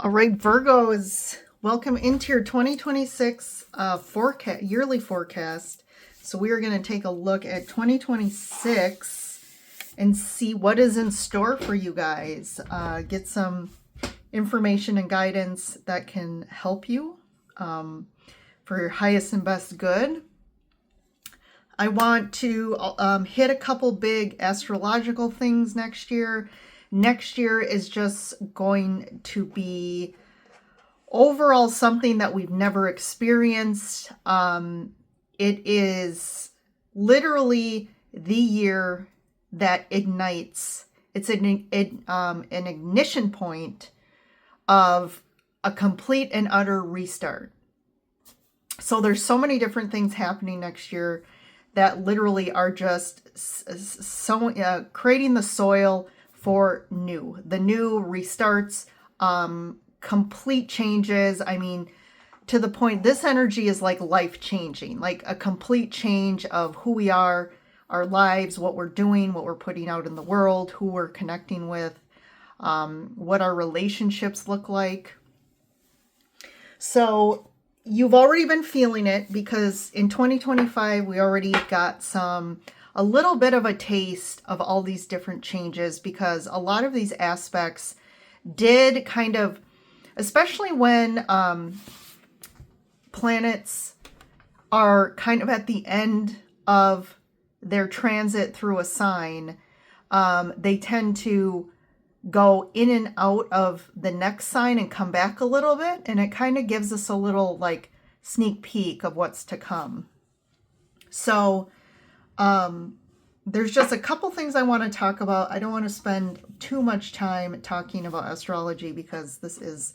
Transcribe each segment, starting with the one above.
All right, Virgos, welcome into your 2026 forecast, yearly forecast. So we are going to take a look at 2026 and see what is in store for you guys. Get some information and guidance that can help you for your highest and best good. I want to hit a couple big astrological things next year. Next year is just going to be overall something that we've never experienced. It is literally the year that ignites. It's an ignition point of a complete and utter restart. So there's so many different things happening next year that literally are just creating the soil for the new restarts, complete changes. I mean, to the point, this energy is like life changing, like a complete change of who we are, our lives, what we're doing, what we're putting out in the world, who we're connecting with, what our relationships look like. So you've already been feeling it because in 2025, we already got a little bit of a taste of all these different changes, because a lot of these aspects did kind of, especially when planets are kind of at the end of their transit through a sign, they tend to go in and out of the next sign and come back a little bit, and it kind of gives us a little like sneak peek of what's to come. So there's just a couple things I want to talk about. I don't want to spend too much time talking about astrology because this is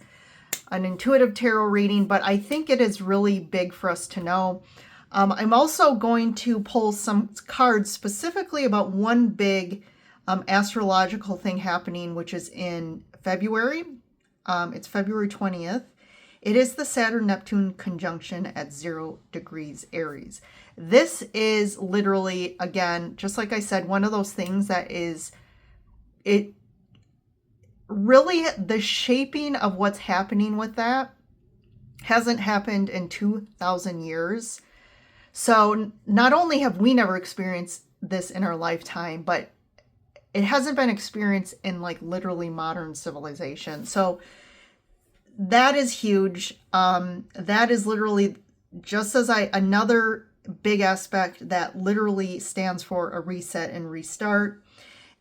an intuitive tarot reading, but I think it is really big for us to know. I'm also going to pull some cards specifically about one big astrological thing happening, which is in February. It's February 20th. It is the Saturn-Neptune conjunction at 0 degrees Aries. This is literally, again, just like I said, one of those things that is, it really, the shaping of what's happening with that hasn't happened in 2,000 years. So not only have we never experienced this in our lifetime, but it hasn't been experienced in like literally modern civilization. So that is huge. That is literally just as another big aspect that literally stands for a reset and restart.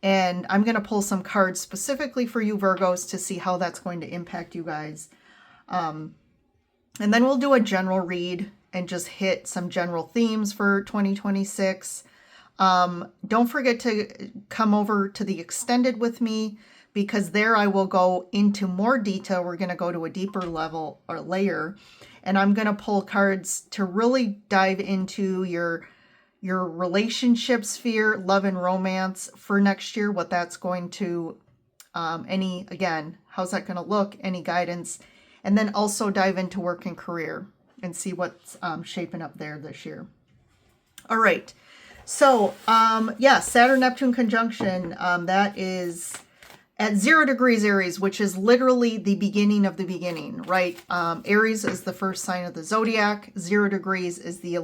And I'm going to pull some cards specifically for you Virgos to see how that's going to impact you guys. And then we'll do a general read and just hit some general themes for 2026. Don't forget to come over to the extended with me, because there I will go into more detail. We're going to go to a deeper level or layer, and I'm going to pull cards to really dive into your relationship sphere, love and romance for next year, what that's going to, again, how's that going to look, any guidance, and then also dive into work and career and see what's shaping up there this year. All right. So, Saturn-Neptune conjunction, that is at 0 degrees Aries, which is literally the beginning of the beginning, right? Aries is the first sign of the zodiac. 0 degrees is the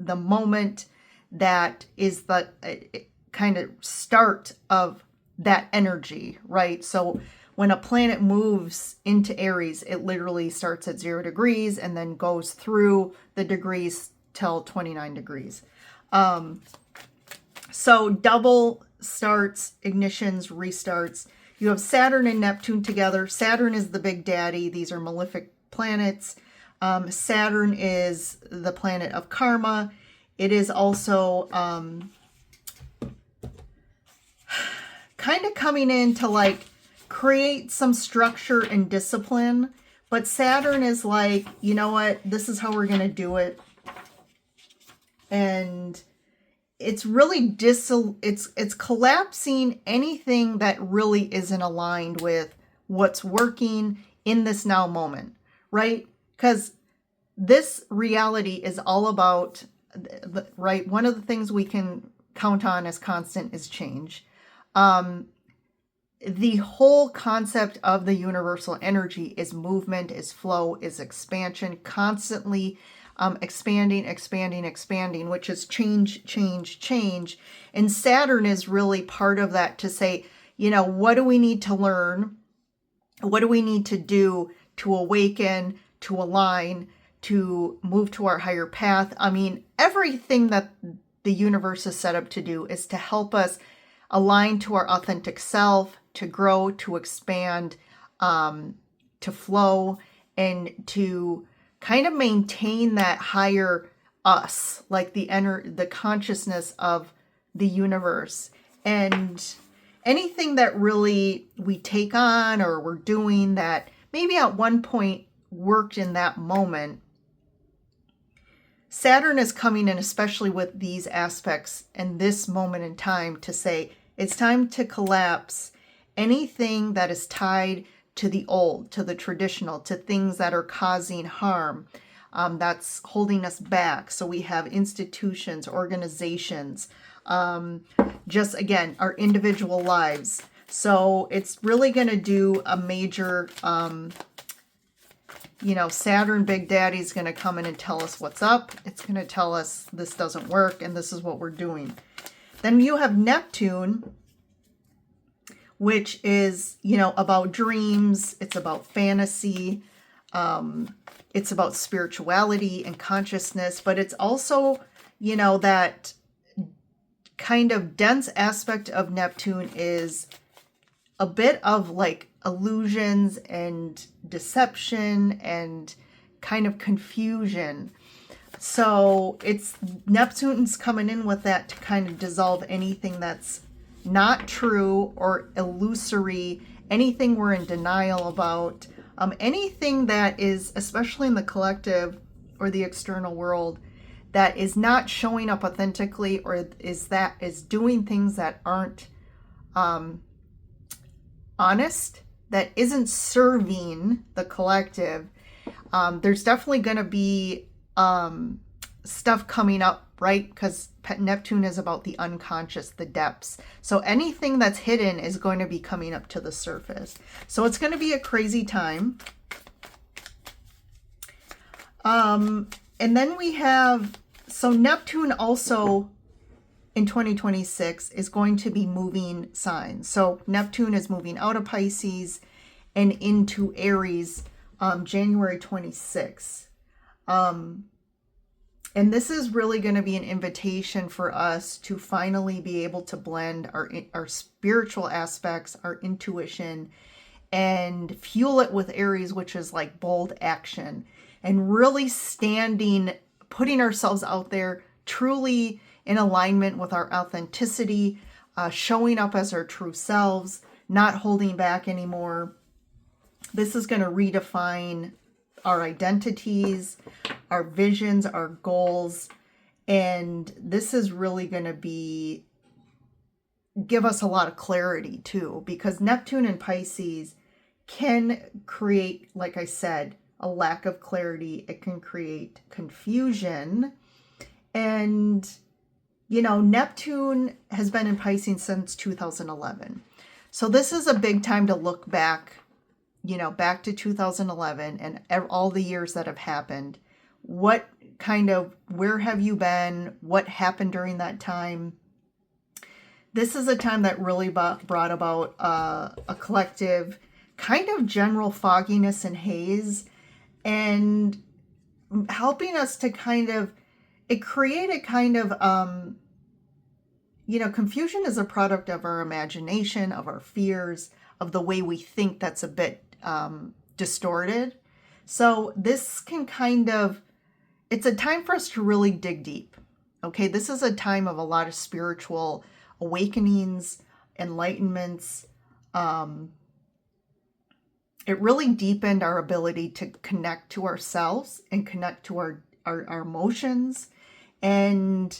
moment that is the kind of start of that energy, right? So when a planet moves into Aries, it literally starts at 0 degrees and then goes through the degrees till 29 degrees. So double starts, ignitions, restarts. You have Saturn and Neptune together. Saturn is the big daddy. These are malefic planets. Saturn is the planet of karma. It is also kind of coming in to like create some structure and discipline. But Saturn is like, you know what? This is how we're going to do it. And it's really it's collapsing anything that really isn't aligned with what's working in this now moment, right? Because this reality is all about, right? One of the things we can count on as constant is change. the whole concept of the universal energy is movement, is flow, is expansion, constantly expanding, expanding, expanding, which is change, change, change. And Saturn is really part of that to say, you know, what do we need to learn? What do we need to do to awaken, to align, to move to our higher path? I mean, everything that the universe is set up to do is to help us align to our authentic self, to grow, to expand, to flow, and to kind of maintain that higher us, like the consciousness of the universe. And anything that really we take on or we're doing that maybe at one point worked in that moment, Saturn is coming in, especially with these aspects and this moment in time, to say it's time to collapse anything that is tied to the old, to the traditional, to things that are causing harm, that's holding us back. So we have institutions, organizations, just again, our individual lives. So it's really going to do a major, you know, Saturn Big Daddy is going to come in and tell us what's up. It's going to tell us this doesn't work and this is what we're doing. Then you have Neptune, which is, you know, about dreams. It's about fantasy. It's about spirituality and consciousness, but it's also, you know, that kind of dense aspect of Neptune is a bit of like illusions and deception and kind of confusion. So it's Neptune's coming in with that to kind of dissolve anything that's not true or illusory, anything we're in denial about, anything that is, especially in the collective or the external world, that is not showing up authentically, or is doing things that aren't honest, that isn't serving the collective. There's definitely going to be stuff coming up, right? Because Neptune is about the unconscious, the depths. So anything that's hidden is going to be coming up to the surface. So it's going to be a crazy time. And then we have, so Neptune also in 2026 is going to be moving signs. So Neptune is moving out of Pisces and into Aries January 26th. And this is really going to be an invitation for us to finally be able to blend our spiritual aspects, our intuition, and fuel it with Aries, which is like bold action, and really putting ourselves out there truly in alignment with our authenticity, showing up as our true selves, not holding back anymore. This is going to redefine our identities, our visions, our goals, and this is really going to give us a lot of clarity too, because Neptune and Pisces can create, like I said, a lack of clarity. It can create confusion. And, you know, Neptune has been in Pisces since 2011. So this is a big time to look back, you know, back to 2011 and all the years that have happened. Where have you been? What happened during that time? This is a time that really brought about a collective kind of general fogginess and haze, and helping us to it created you know, confusion is a product of our imagination, of our fears, of the way we think that's a bit distorted. So this can it's a time for us to really dig deep. Okay, this is a time of a lot of spiritual awakenings, enlightenments. It really deepened our ability to connect to ourselves and connect to our emotions. And,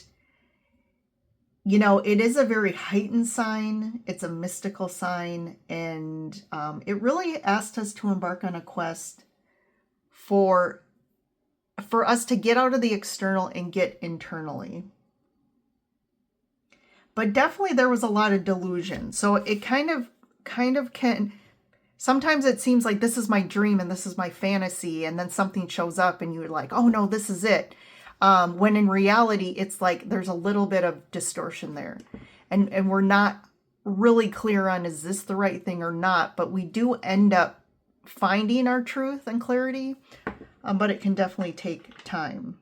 you know, it is a very heightened sign. It's a mystical sign. And it really asked us to embark on a quest for us to get out of the external and get internally. But definitely there was a lot of delusion. So it kind of kind of can, sometimes it seems like this is my dream and this is my fantasy, and then something shows up and you're like, oh no, this is it. When in reality, it's like there's a little bit of distortion there. And we're not really clear on, is this the right thing or not? But we do end up finding our truth and clarity, but it can definitely take time.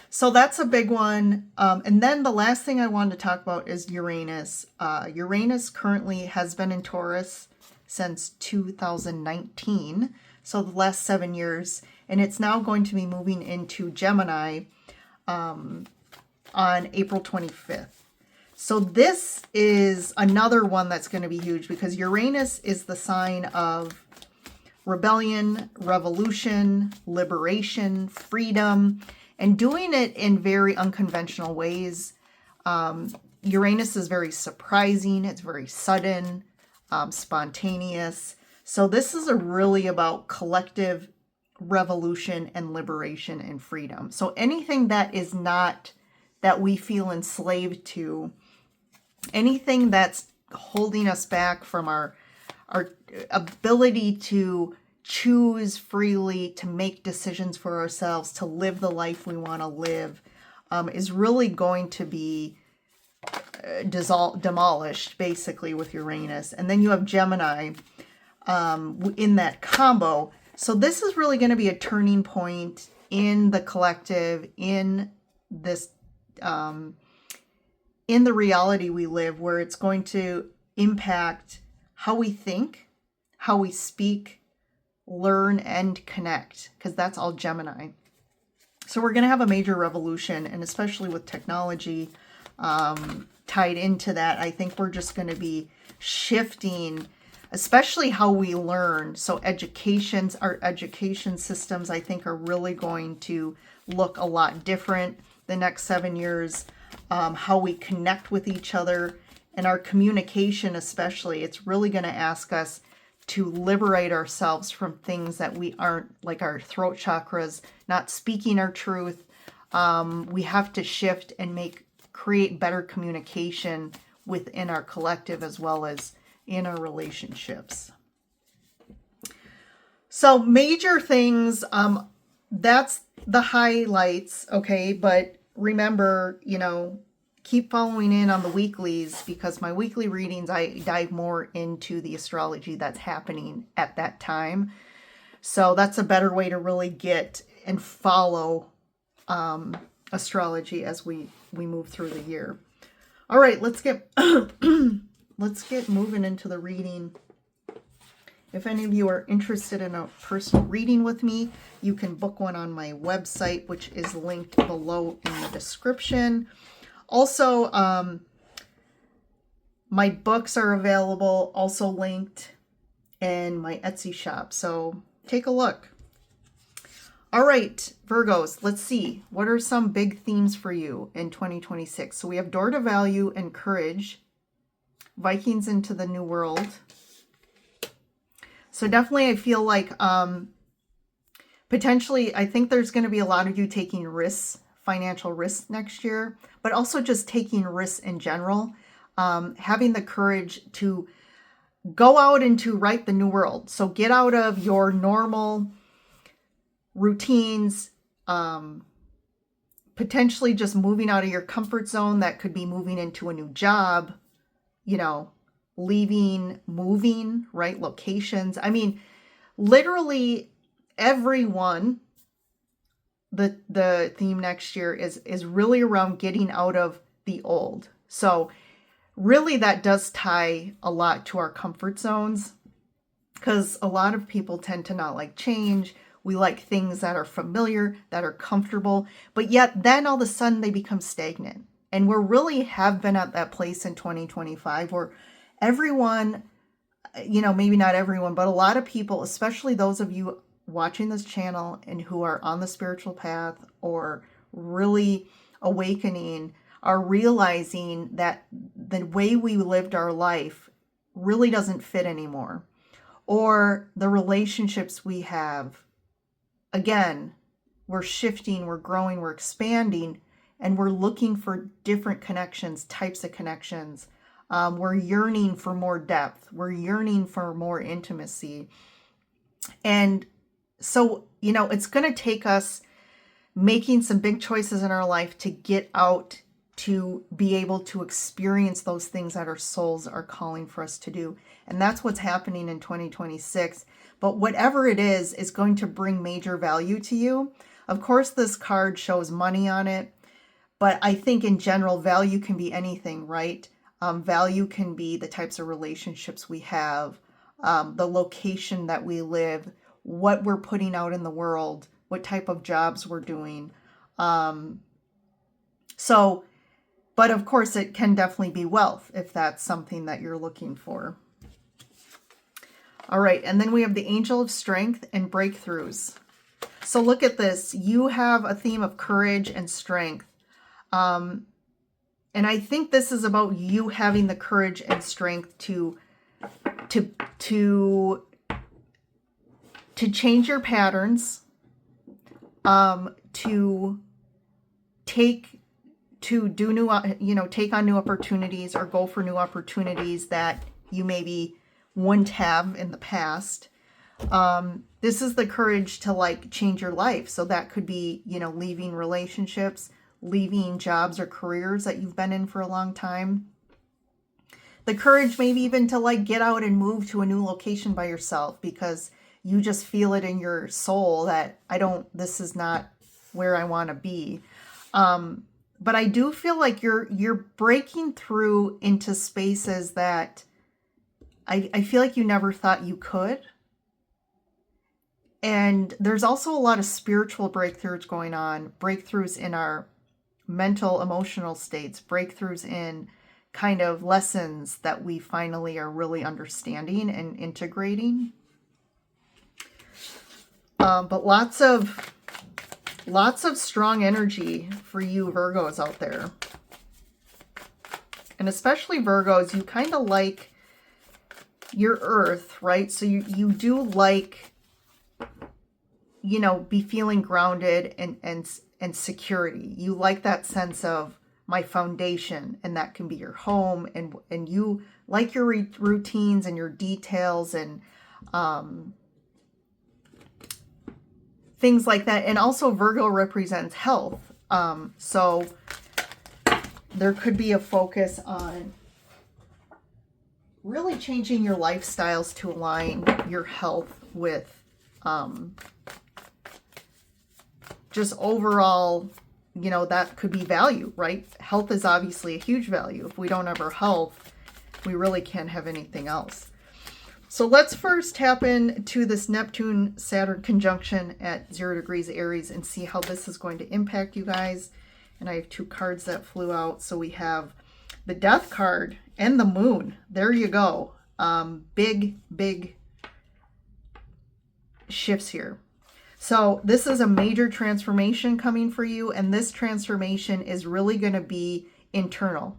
So that's a big one. And then the last thing I wanted to talk about is Uranus. Uranus currently has been in Taurus since 2019, so the last 7 years, and it's now going to be moving into Gemini on April 25th. So this is another one that's going to be huge, because Uranus is the sign of rebellion, revolution, liberation, freedom, and doing it in very unconventional ways. Uranus is very surprising. It's very sudden, spontaneous. So this is really about collective revolution and liberation and freedom. So anything that is not, that we feel enslaved to, anything that's holding us back from our ability to choose freely, to make decisions for ourselves, to live the life we want to live, is really going to be demolished, basically, with Uranus. And then you have Gemini in that combo. So this is really going to be a turning point in the collective, in this, in the reality we live, where it's going to impact how we think, how we speak, learn, and connect, because that's all Gemini. So we're going to have a major revolution, and especially with technology tied into that, I think we're just going to be shifting, especially how we learn. So our education systems, I think, are really going to look a lot different the next 7 years. How we connect with each other and our communication, especially, it's really going to ask us to liberate ourselves from things that we aren't, like our throat chakras, not speaking our truth. We have to shift and create better communication within our collective as well as in our relationships. So major things, that's the highlights, okay? But remember, keep following in on the weeklies, because my weekly readings, I dive more into the astrology that's happening at that time. So that's a better way to really get and follow astrology as we move through the year. All right, let's get let's get moving into the reading. If any of you are interested in a personal reading with me, you can book one on my website, which is linked below in the description. Also, my books are available, also linked in my Etsy shop. So take a look. All right, Virgos, let's see. What are some big themes for you in 2026? So we have Door to Value and Courage, Vikings into the New World. So definitely I feel like potentially, I think there's going to be a lot of you taking risks, financial risks next year, but also just taking risks in general, having the courage to go out and to write the new world. So get out of your normal routines, potentially just moving out of your comfort zone. That could be moving into a new job, leaving, moving, right? Locations. I mean, literally everyone, the theme next year is really around getting out of the old. So really that does tie a lot to our comfort zones, because a lot of people tend to not like change. We like things that are familiar, that are comfortable, but yet then all of a sudden they become stagnant. And we really have been at that place in 2025 where everyone, maybe not everyone, but a lot of people, especially those of you watching this channel and who are on the spiritual path or really awakening, are realizing that the way we lived our life really doesn't fit anymore. Or the relationships we have, again, we're shifting, we're growing, we're expanding, and we're looking for different connections, types of connections, We're yearning for more depth. We're yearning for more intimacy. And so, you know, it's going to take us making some big choices in our life to get out, to be able to experience those things that our souls are calling for us to do. And that's what's happening in 2026. But whatever it is going to bring major value to you. Of course, this card shows money on it, but I think in general, value can be anything, right? Value can be the types of relationships we have, the location that we live, what we're putting out in the world, what type of jobs we're doing. But of course, it can definitely be wealth if that's something that you're looking for. All right, and then we have the Angel of Strength and Breakthroughs. So look at this. You have a theme of courage and strength. And I think this is about you having the courage and strength to change your patterns, to take on new opportunities or go for new opportunities that you maybe wouldn't have in the past. This is the courage to like change your life. So that could be, you know, leaving relationships, leaving jobs or careers that you've been in for a long time. The courage maybe even to like get out and move to a new location by yourself because you just feel it in your soul that this is not where I want to be. But I do feel like you're breaking through into spaces that I feel like you never thought you could. And there's also a lot of spiritual breakthroughs going on, breakthroughs in our mental, emotional states, breakthroughs in kind of lessons that we finally are really understanding and integrating. But lots of strong energy for you Virgos out there. And especially Virgos, you kind of like your earth, right? So you do like, you know, be feeling grounded and security. You like that sense of my foundation, and that can be your home, and you like your routines and your details and things like that. And also Virgo represents health. So there could be a focus on really changing your lifestyles to align your health with just overall, you know, that could be value, right? Health is obviously a huge value. If we don't have our health, we really can't have anything else. So let's first tap into this Neptune-Saturn conjunction at 0 degrees Aries and see how this is going to impact you guys. And I have 2 cards that flew out. So we have the Death card and the Moon. There you go. Big shifts here. So this is a major transformation coming for you, and this transformation is really going to be internal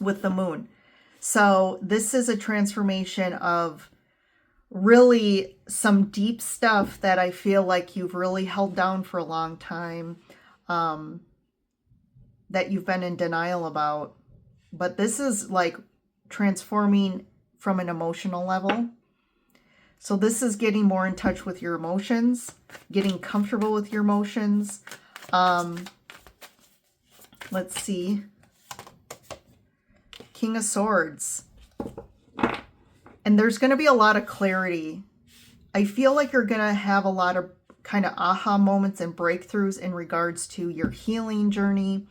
with the Moon. So this is a transformation of really some deep stuff that I feel like you've really held down for a long time, that you've been in denial about. But this is like transforming from an emotional level. So this is getting more in touch with your emotions, getting comfortable with your emotions. Let's see. King of Swords. And there's going to be a lot of clarity. I feel like you're going to have a lot of kind of aha moments and breakthroughs in regards to your healing journey,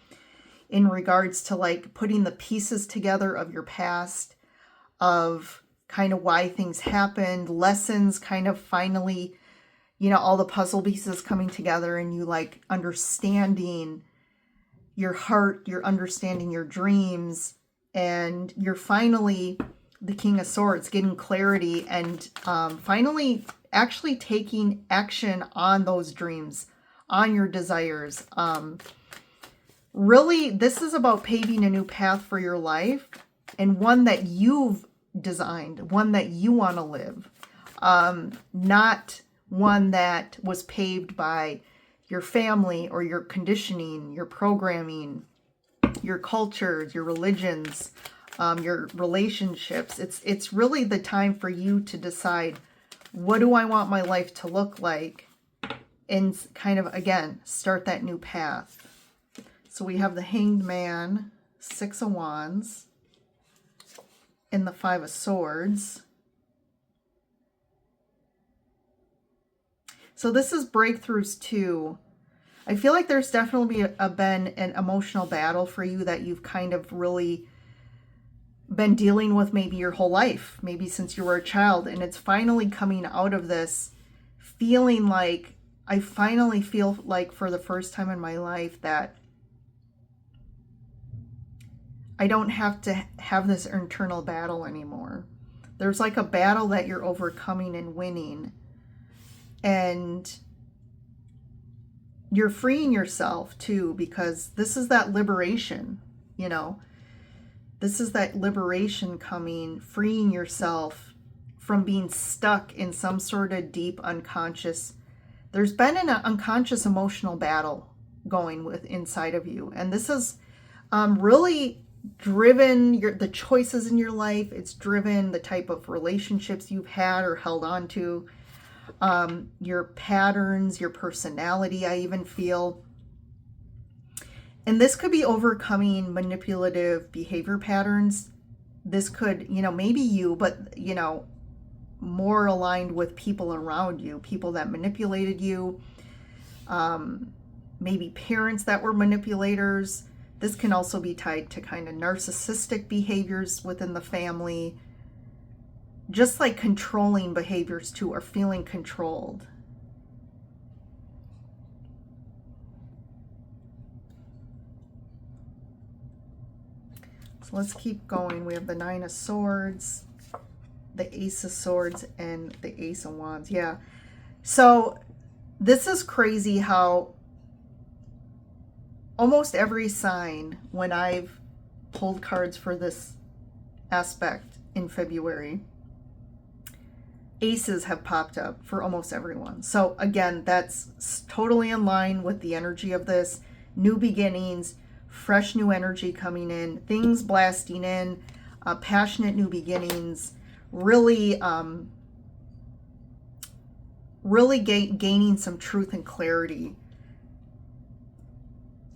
in regards to like putting the pieces together of your past, of kind of why things happened, lessons kind of finally, you know, all the puzzle pieces coming together, and you like understanding your heart, you're understanding your dreams, and you're finally the King of Swords, getting clarity and finally actually taking action on those dreams, on your desires. Really, this is about paving a new path for your life, and one that you've designed, one that you want to live, not one that was paved by your family or your conditioning, your programming, your cultures, your religions, your relationships. It's really the time for you to decide, what do I want my life to look like? And kind of, again, start that new path. So we have the Hanged Man, Six of Wands, and the Five of Swords. So this is breakthroughs too. I feel like there's definitely been an emotional battle for you that you've kind of really been dealing with maybe your whole life, maybe since you were a child, and it's finally coming out of this feeling like, I finally feel like for the first time in my life that I don't have to have this internal battle anymore. There's like a battle that you're overcoming and winning, and you're freeing yourself too, because this is that liberation, you know. This is that liberation coming, freeing yourself from being stuck in some sort of deep unconscious. There's been an unconscious emotional battle going with inside of you. And this is really driven the choices in your life. It's driven the type of relationships you've had or held on to, your patterns, your personality, I even feel. And this could be overcoming manipulative behavior patterns. This could, you know, maybe you, but, you know, more aligned with people around you, people that manipulated you, maybe parents that were manipulators. This can also be tied to kind of narcissistic behaviors within the family, just like controlling behaviors too, or feeling controlled. Let's keep going. We have the Nine of Swords, the Ace of Swords, and the Ace of Wands. Yeah. So this is crazy how almost every sign, when I've pulled cards for this aspect in February, aces have popped up for almost everyone. So again, that's totally in line with the energy of this. New beginnings, fresh new energy coming in, things blasting in, passionate new beginnings, really gaining some truth and clarity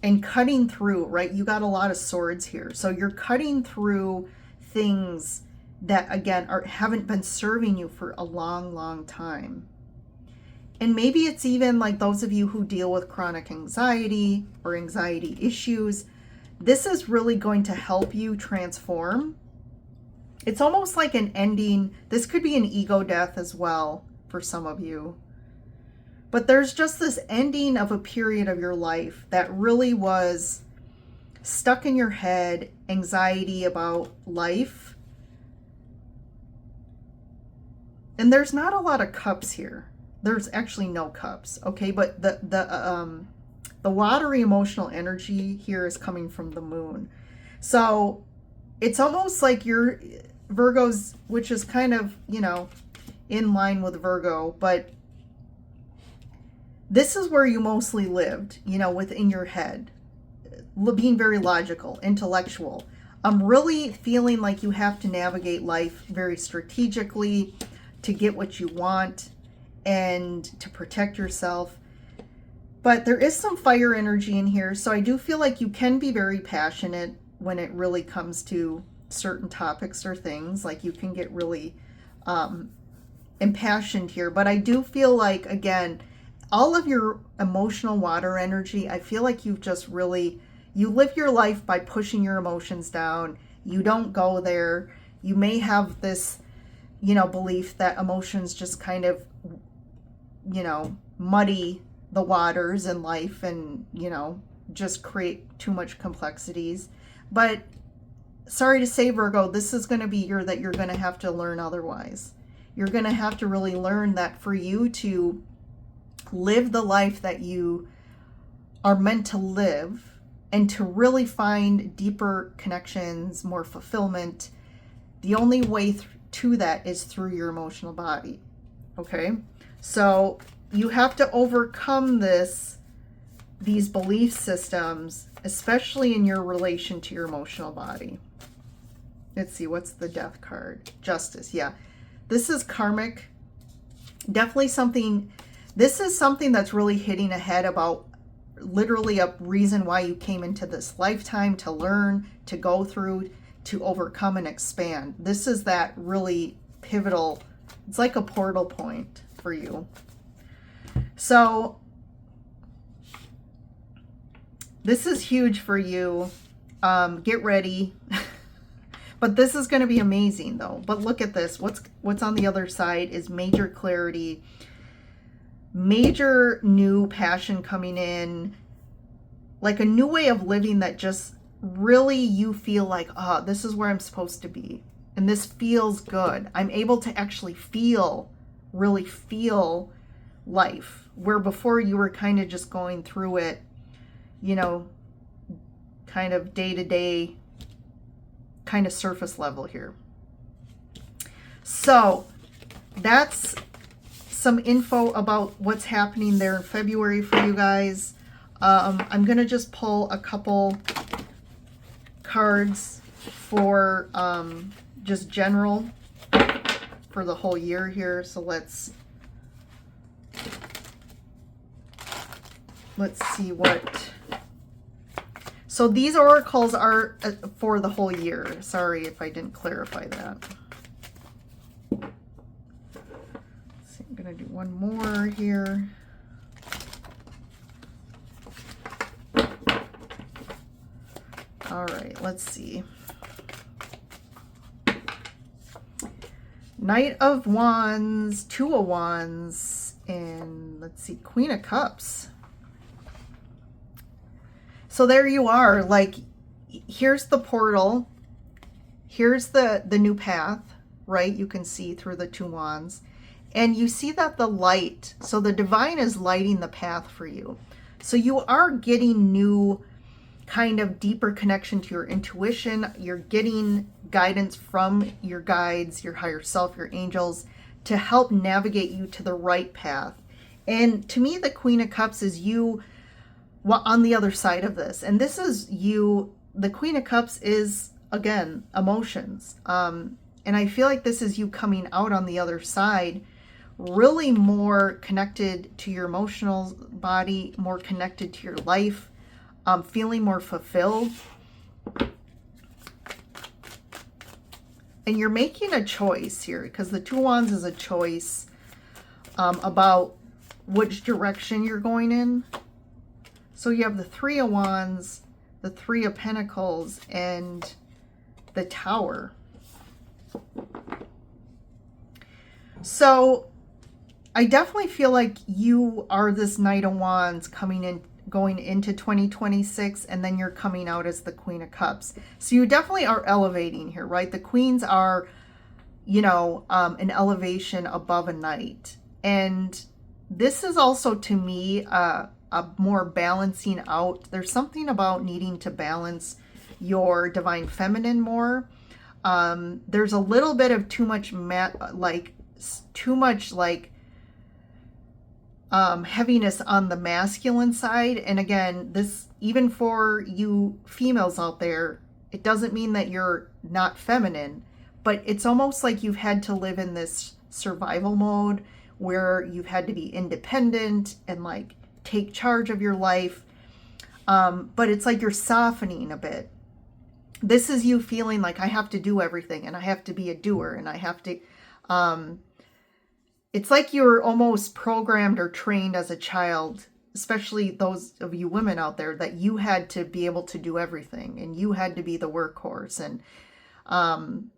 and cutting through, right? You got a lot of swords here. So you're cutting through things that, again, haven't been serving you for a long, long time. And maybe it's even like those of you who deal with chronic anxiety or anxiety issues. This is really going to help you transform. It's almost like an ending. This could be an ego death as well for some of you. But there's just this ending of a period of your life that really was stuck in your head, anxiety about life. And there's not a lot of cups here. There's actually no cups, okay? But the watery emotional energy here is coming from the moon. So it's almost like you're Virgos, which is kind of, you know, in line with Virgo, but this is where you mostly lived, you know, within your head, being very logical, intellectual. I'm really feeling like you have to navigate life very strategically to get what you want and to protect yourself. But there is some fire energy in here, so I do feel like you can be very passionate when it really comes to certain topics or things. Like you can get really impassioned here. But I do feel like, again, all of your emotional water energy, I feel like you've just really, you live your life by pushing your emotions down. You don't go there. You may have this, you know, belief that emotions just kind of, you know, muddy the waters in life and, you know, just create too much complexities. But sorry to say, Virgo, this is going to be year that you're going to have to learn otherwise. You're going to have to really learn that for you to live the life that you are meant to live and to really find deeper connections, more fulfillment, the only way to that is through your emotional body. Okay? So you have to overcome these belief systems, especially in your relation to your emotional body. Let's see, what's the Death card? Justice, yeah. This is karmic. Definitely something, this is something that's really hitting ahead about literally a reason why you came into this lifetime, to learn, to go through, to overcome and expand. This is that really pivotal, it's like a portal point for you. So this is huge for you. Get ready. But this is going to be amazing though. But look at this. What's on the other side is major clarity, major new passion coming in, like a new way of living that just really you feel like, oh, this is where I'm supposed to be. And this feels good. I'm able to actually feel, really feel life, where before you were kind of just going through it, you know, kind of day to day, kind of surface level here. So that's some info about what's happening there in February for you guys. I'm going to just pull a couple cards for just general for the whole year here. So let's see what. So these oracles are for the whole year. Sorry if I didn't clarify that. Let's see, I'm going to do one more here. All right, let's see. Knight of Wands, Two of Wands, and let's see, Queen of Cups. So there you are, like, here's the portal, here's the new path, right? You can see through the two wands, and you see that the light, so the divine is lighting the path for you. So you are getting new kind of deeper connection to your intuition. You're getting guidance from your guides, your higher self, your angels, to help navigate you to the right path. And to me, the Queen of Cups is you on the other side of this. And this is you, the Queen of Cups is, again, emotions. And I feel like this is you coming out on the other side, really more connected to your emotional body, more connected to your life, feeling more fulfilled. And you're making a choice here, because the Two Wands is a choice about which direction you're going in. So you have the Three of Wands, the Three of Pentacles, and the Tower. So I definitely feel like you are this Knight of Wands coming in, going into 2026, and then you're coming out as the Queen of Cups. So you definitely are elevating here, right? The queens are, you know, an elevation above a knight. And this is also, to me, a more balancing out. There's something about needing to balance your divine feminine more. There's a little bit of too much heaviness on the masculine side. And again, this, even for you females out there, it doesn't mean that you're not feminine, but it's almost like you've had to live in this survival mode where you've had to be independent and like take charge of your life. But it's like you're softening a bit. This is you feeling like, I have to do everything, and I have to be a doer, and I have to, it's like you're almost programmed or trained as a child, especially those of you women out there, that you had to be able to do everything and you had to be the workhorse. And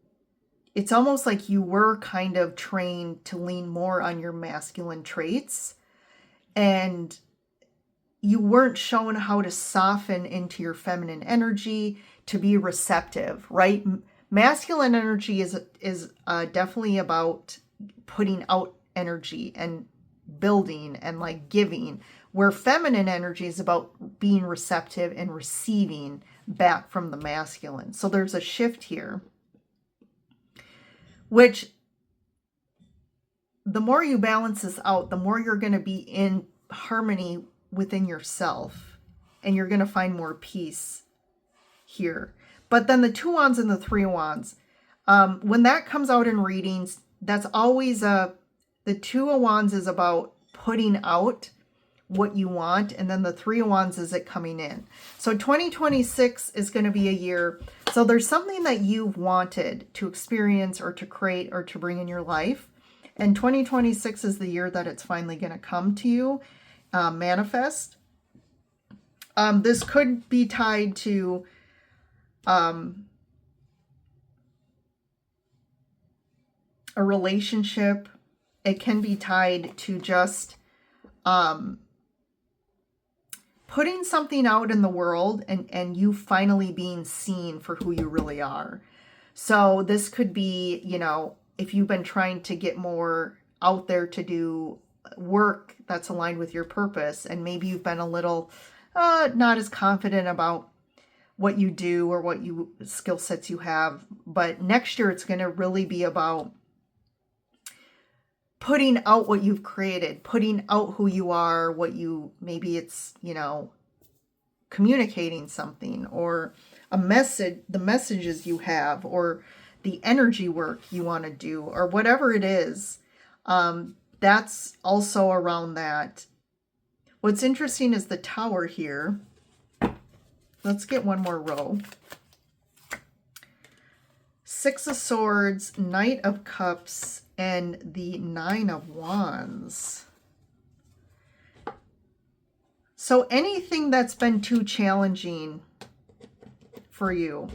it's almost like you were kind of trained to lean more on your masculine traits, and you weren't shown how to soften into your feminine energy, to be receptive, right? Masculine energy is definitely about putting out energy and building and like giving, where feminine energy is about being receptive and receiving back from the masculine. So there's a shift here, which the more you balance this out, the more you're going to be in harmony within yourself, and you're going to find more peace here. But then the Two Wands and the Three Wands, When that comes out in readings, that's always the Two of Wands is about putting out what you want, and then the Three of Wands is it coming in. So 2026 is going to be a year. So there's something that you've wanted to experience or to create or to bring in your life. And 2026 is the year that it's finally going to come to you, manifest. This could be tied to a relationship. It can be tied to just putting something out in the world and you finally being seen for who you really are. So this could be, you know, if you've been trying to get more out there to do work that's aligned with your purpose, and maybe you've been a little not as confident about what you do or what you skill sets you have. But next year it's going to really be about putting out what you've created, putting out who you are, what you, maybe it's, you know, communicating something or a message, the messages you have, or the energy work you want to do, or whatever it is. That's also around that. What's interesting is the Tower here. Let's get one more row. Six of Swords, Knight of Cups, and the Nine of Wands. So anything that's been too challenging for you,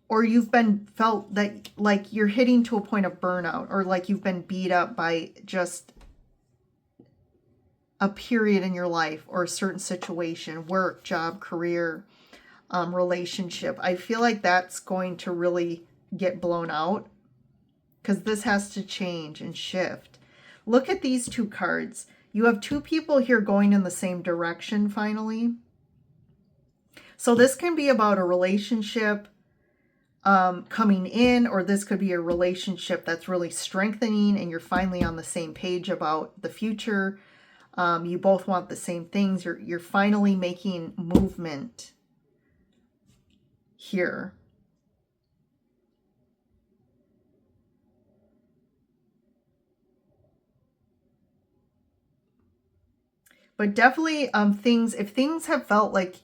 or you've been felt that like you're hitting to a point of burnout, or like you've been beat up by just a period in your life or a certain situation, work, job, career, relationship. I feel like that's going to really get blown out because this has to change and shift. Look at these two cards. You have two people here going in the same direction finally. So this can be about a relationship coming in, or this could be a relationship that's really strengthening and you're finally on the same page about the future. You both want the same things. You're finally making movement here. But definitely if things have felt like,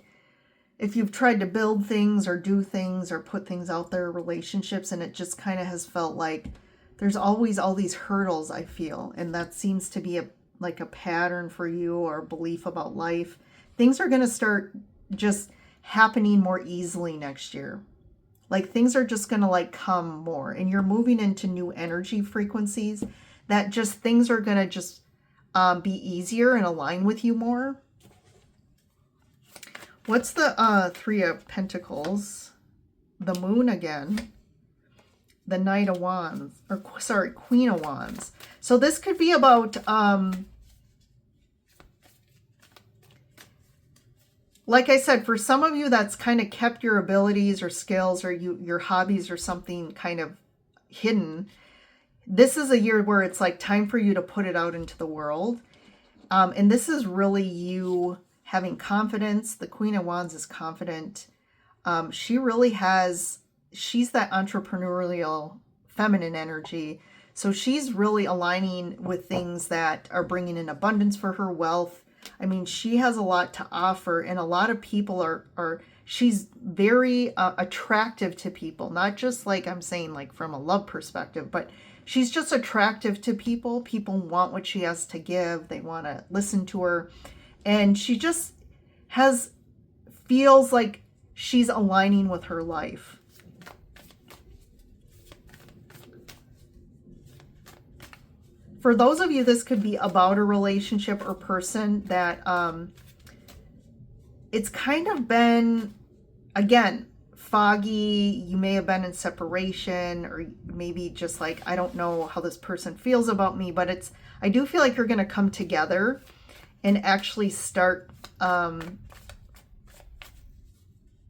if you've tried to build things or do things or put things out there, relationships, and it just kind of has felt like there's always all these hurdles, I feel, and that seems to be like a pattern for you or a belief about life. Things are going to start just happening more easily next year. Like things are just going to like come more, and you're moving into new energy frequencies that just things are going to just be easier and align with you more. What's the Three of Pentacles? The Moon again. The Knight of Wands, or sorry, Queen of Wands. So this could be about, like I said, for some of you that's kind of kept your abilities or skills or your hobbies or something kind of hidden. This is a year where it's like time for you to put it out into the world. And this is really you having confidence. The Queen of Wands is confident. She really has, she's that entrepreneurial feminine energy. So she's really aligning with things that are bringing in abundance for her, wealth. I mean, she has a lot to offer, and a lot of people she's very attractive to people, not just like I'm saying like from a love perspective, but she's just attractive to people. People want what she has to give. They want to listen to her. And she just feels like she's aligning with her life. For those of you, this could be about a relationship or person that it's kind of been, again, foggy. You may have been in separation, or maybe just like, I don't know how this person feels about me, but I do feel like you're going to come together and actually start,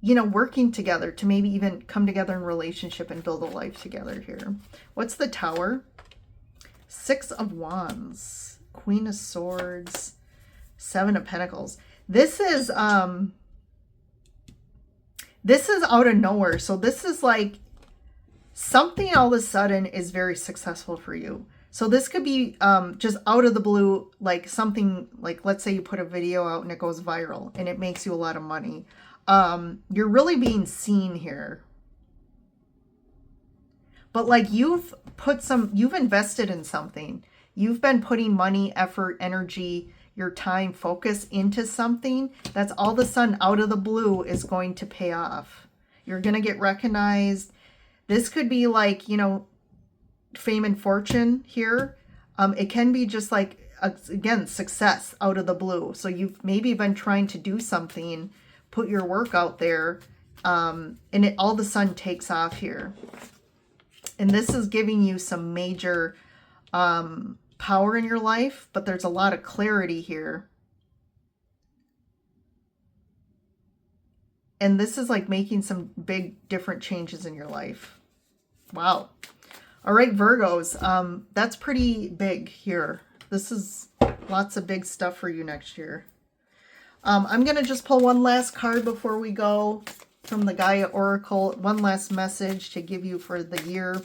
working together to maybe even come together in relationship and build a life together here. What's the Tower? Six of Wands, Queen of Swords, Seven of Pentacles. This is, This is out of nowhere. So this is like something all of a sudden is very successful for you. So this could be just out of the blue, like something like, let's say you put a video out and it goes viral and it makes you a lot of money. You're really being seen here. But like you've invested in something. You've been putting money, effort, energy, your time, focus into something that's all of a sudden out of the blue is going to pay off. You're going to get recognized. This could be like, you know, fame and fortune here. It can be just like, again, success out of the blue. So you've maybe been trying to do something, put your work out there, and it all of a sudden takes off here. And this is giving you some major power in your life, but there's a lot of clarity here. And this is like making some big different changes in your life. Wow. All right, Virgos, that's pretty big here. This is lots of big stuff for you next year. I'm going to just pull one last card before we go from the Gaia Oracle. One last message to give you for the year.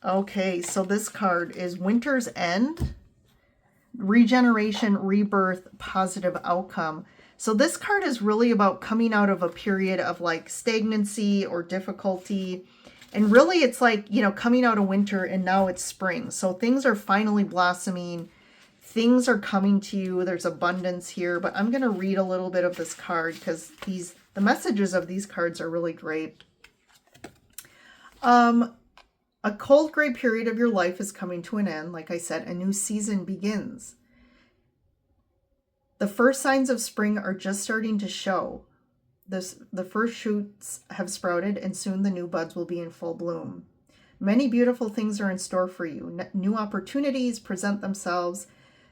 Okay, so this card is Winter's End, Regeneration, Rebirth, Positive Outcome. So this card is really about coming out of a period of like stagnancy or difficulty. And really it's like, you know, coming out of winter and now it's spring. So things are finally blossoming. Things are coming to you. There's abundance here. But I'm going to read a little bit of this card because the messages of these cards are really great. A cold gray period of your life is coming to an end. Like I said, a new season begins. The first signs of spring are just starting to show. The first shoots have sprouted and soon the new buds will be in full bloom. Many beautiful things are in store for you. New opportunities present themselves,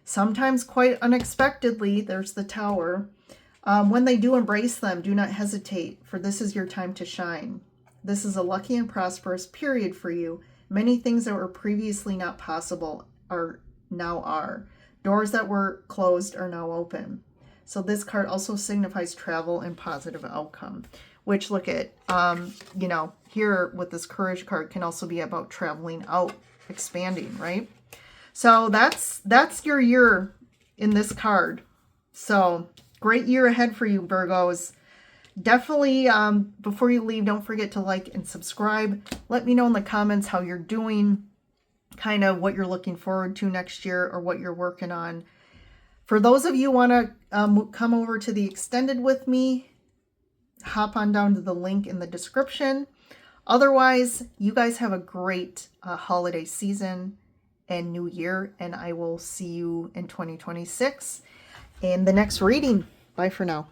sometimes quite unexpectedly. There's the Tower. When they do, embrace them. Do not hesitate, for this is your time to shine. This is a lucky and prosperous period for you. Many things that were previously not possible now are. Doors that were closed are now open. So this card also signifies travel and positive outcome, which look at, you know, here with this Courage card can also be about traveling out, expanding, right? So that's your year in this card. So great year ahead for you, Virgos. Definitely, before you leave, don't forget to like and subscribe. Let me know in the comments how you're doing, kind of what you're looking forward to next year or what you're working on. For those of you who want to come over to the extended with me, hop on down to the link in the description. Otherwise, you guys have a great holiday season and new year, and I will see you in 2026 in the next reading. Bye for now.